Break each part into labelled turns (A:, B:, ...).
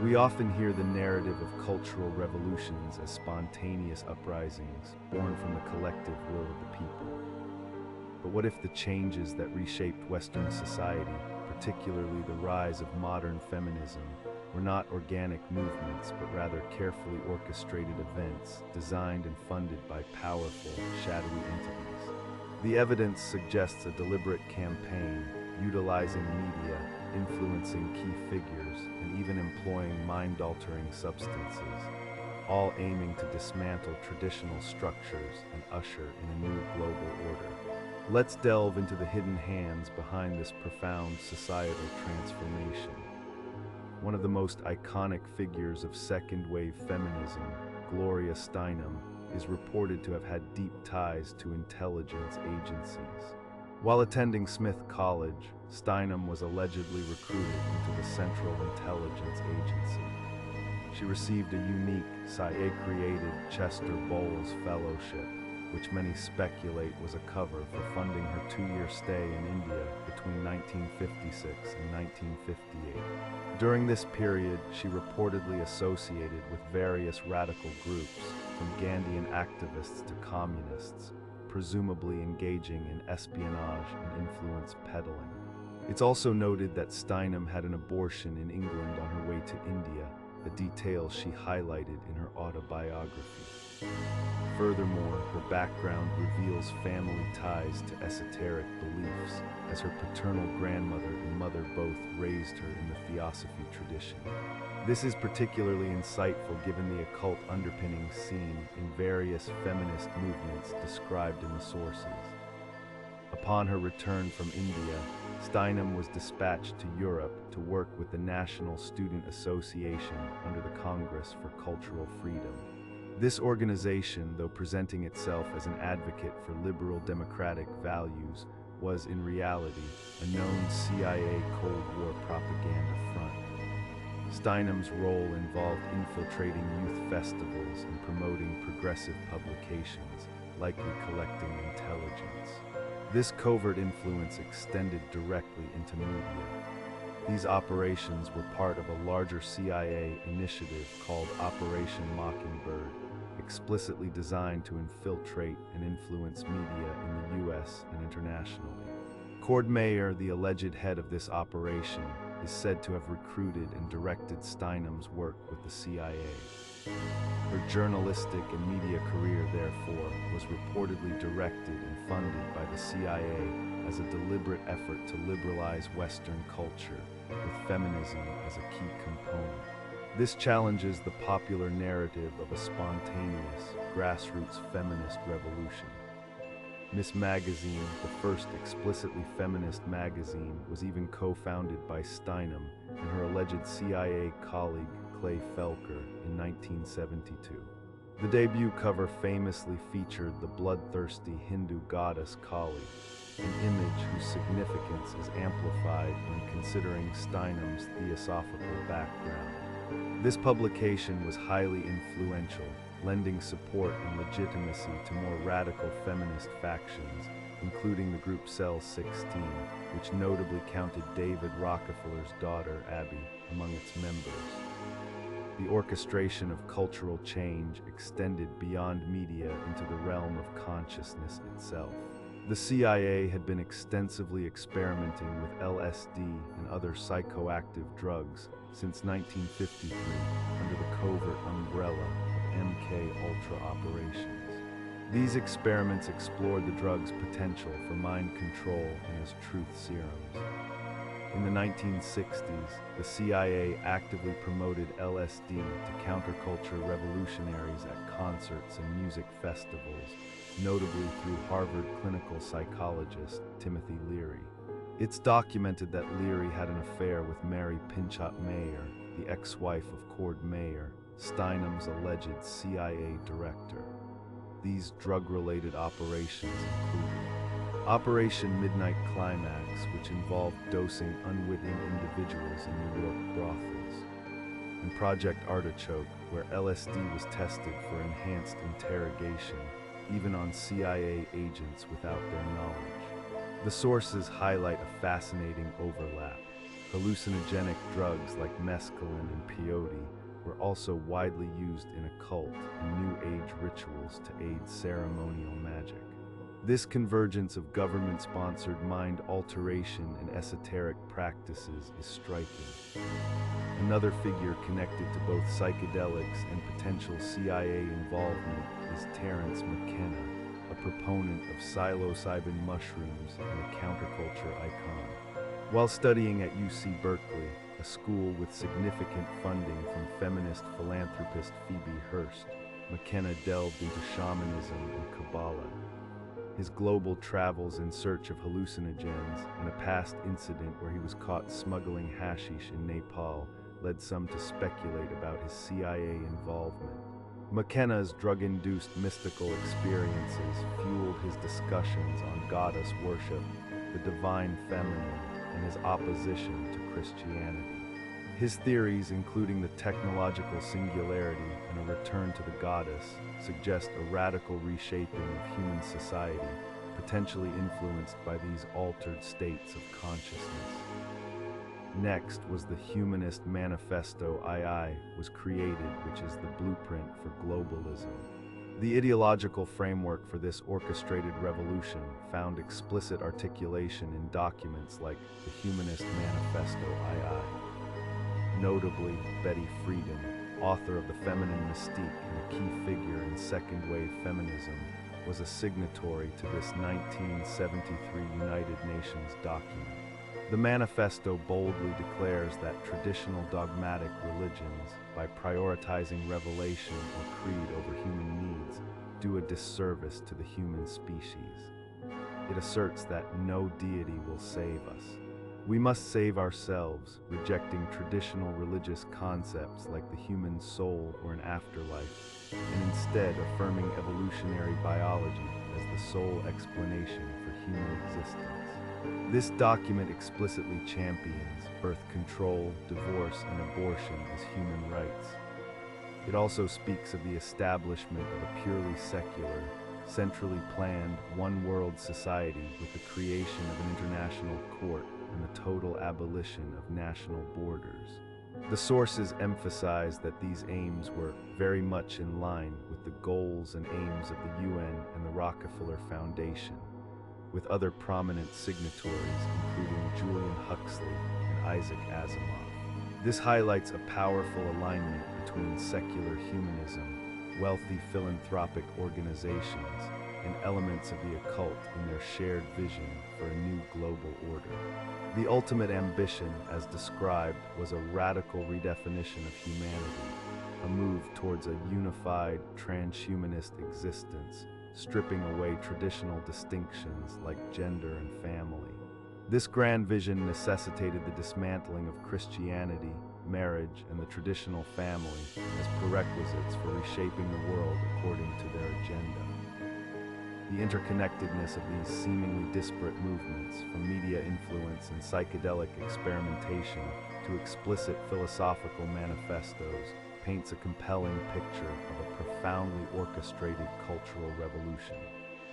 A: We often hear the narrative of cultural revolutions as spontaneous uprisings born from the collective will of the people. But what if the changes that reshaped Western society, particularly the rise of modern feminism, were not organic movements, but rather carefully orchestrated events designed and funded by powerful, shadowy entities? The evidence suggests a deliberate campaign, utilizing media, influencing key figures, and even employing mind-altering substances, all aiming to dismantle traditional structures and usher in a new global order. Let's delve into the hidden hands behind this profound societal transformation. One of the most iconic figures of second-wave feminism, Gloria Steinem, is reported to have had deep ties to intelligence agencies. While attending Smith College, Steinem was allegedly recruited into the Central Intelligence Agency. She received a unique, CIA-created Chester Bowles Fellowship, which many speculate was a cover for funding her two-year stay in India between 1956 and 1958. During this period, she reportedly associated with various radical groups, from Gandhian activists to communists, presumably engaging in espionage and influence peddling. It's also noted that Steinem had an abortion in England on her way to India, a detail she highlighted in her autobiography. Furthermore, her background reveals family ties to esoteric beliefs, as her paternal grandmother and mother both raised her in the theosophy tradition. This is particularly insightful given the occult underpinnings seen in various feminist movements described in the sources. Upon her return from India, Steinem was dispatched to Europe to work with the National Student Association under the Congress for Cultural Freedom. This organization, though presenting itself as an advocate for liberal democratic values, was in reality a known CIA Cold War propaganda front. Steinem's role involved infiltrating youth festivals and promoting progressive publications, likely collecting intelligence. This covert influence extended directly into media. These operations were part of a larger CIA initiative called Operation Mockingbird, explicitly designed to infiltrate and influence media in the US and internationally. Cord Meyer, the alleged head of this operation, is said to have recruited and directed Steinem's work with the CIA. Her journalistic and media career, therefore, was reportedly directed and funded by the CIA as a deliberate effort to liberalize Western culture, with feminism as a key component. This challenges the popular narrative of a spontaneous, grassroots feminist revolution. Miss Magazine, the first explicitly feminist magazine, was even co-founded by Steinem and her alleged CIA colleague Clay Felker in 1972. The debut cover famously featured the bloodthirsty Hindu goddess Kali, an image whose significance is amplified when considering Steinem's theosophical background. This publication was highly influential, lending support and legitimacy to more radical feminist factions, including the group Cell 16, which notably counted David Rockefeller's daughter, Abby, among its members. The orchestration of cultural change extended beyond media into the realm of consciousness itself. The CIA had been extensively experimenting with LSD and other psychoactive drugs since 1953 under the covert umbrella of MK-Ultra operations. These experiments explored the drug's potential for mind control and as truth serums. In the 1960s, the CIA actively promoted LSD to counterculture revolutionaries at concerts and music festivals, notably through Harvard clinical psychologist Timothy Leary. It's documented that Leary had an affair with Mary Pinchot Mayer, the ex-wife of Cord Meyer, Steinem's alleged CIA director. These drug-related operations included Operation Midnight Climax, which involved dosing unwitting individuals in New York brothels, and Project Artichoke, where LSD was tested for enhanced interrogation, even on CIA agents without their knowledge. The sources highlight a fascinating overlap. Hallucinogenic drugs like mescaline and peyote were also widely used in occult and New Age rituals to aid ceremonial magic. This convergence of government-sponsored mind alteration and esoteric practices is striking. Another figure connected to both psychedelics and potential CIA involvement is Terence McKenna, a proponent of psilocybin mushrooms and a counterculture icon. While studying at UC Berkeley, a school with significant funding from feminist philanthropist Phoebe Hearst, McKenna delved into shamanism and Kabbalah. His global travels in search of hallucinogens and a past incident where he was caught smuggling hashish in Nepal led some to speculate about his CIA involvement. McKenna's drug-induced mystical experiences fueled his discussions on goddess worship, the divine feminine, and his opposition to Christianity. His theories, including the technological singularity and a return to the goddess, suggest a radical reshaping of human society, potentially influenced by these altered states of consciousness. Next was the Humanist Manifesto II was created, which is the blueprint for globalism. The ideological framework for this orchestrated revolution found explicit articulation in documents like the Humanist Manifesto II. Notably, Betty Friedan, author of The Feminine Mystique and a key figure in second-wave feminism, was a signatory to this 1973 United Nations document. The manifesto boldly declares that traditional dogmatic religions, by prioritizing revelation or creed over human needs, do a disservice to the human species. It asserts that no deity will save us. We must save ourselves, rejecting traditional religious concepts like the human soul or an afterlife, and instead affirming evolutionary biology as the sole explanation for human existence. This document explicitly champions birth control, divorce, and abortion as human rights. It also speaks of the establishment of a purely secular, centrally planned, one-world society with the creation of an international court and the total abolition of national borders. The sources emphasize that these aims were very much in line with the goals and aims of the UN and the Rockefeller Foundation, with other prominent signatories including Julian Huxley and Isaac Asimov. This highlights a powerful alignment between secular humanism, wealthy philanthropic organizations, and elements of the occult in their shared vision for a new global order. The ultimate ambition, as described, was a radical redefinition of humanity, a move towards a unified transhumanist existence, stripping away traditional distinctions like gender and family. This grand vision necessitated the dismantling of Christianity, marriage, and the traditional family as prerequisites for reshaping the world according to their agenda. The interconnectedness of these seemingly disparate movements, from media influence and psychedelic experimentation to explicit philosophical manifestos, paints a compelling picture of a profoundly orchestrated cultural revolution.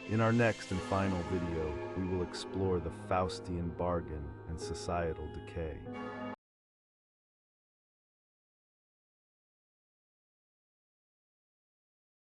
A: In our next and final video, we will explore the Faustian bargain and societal decay.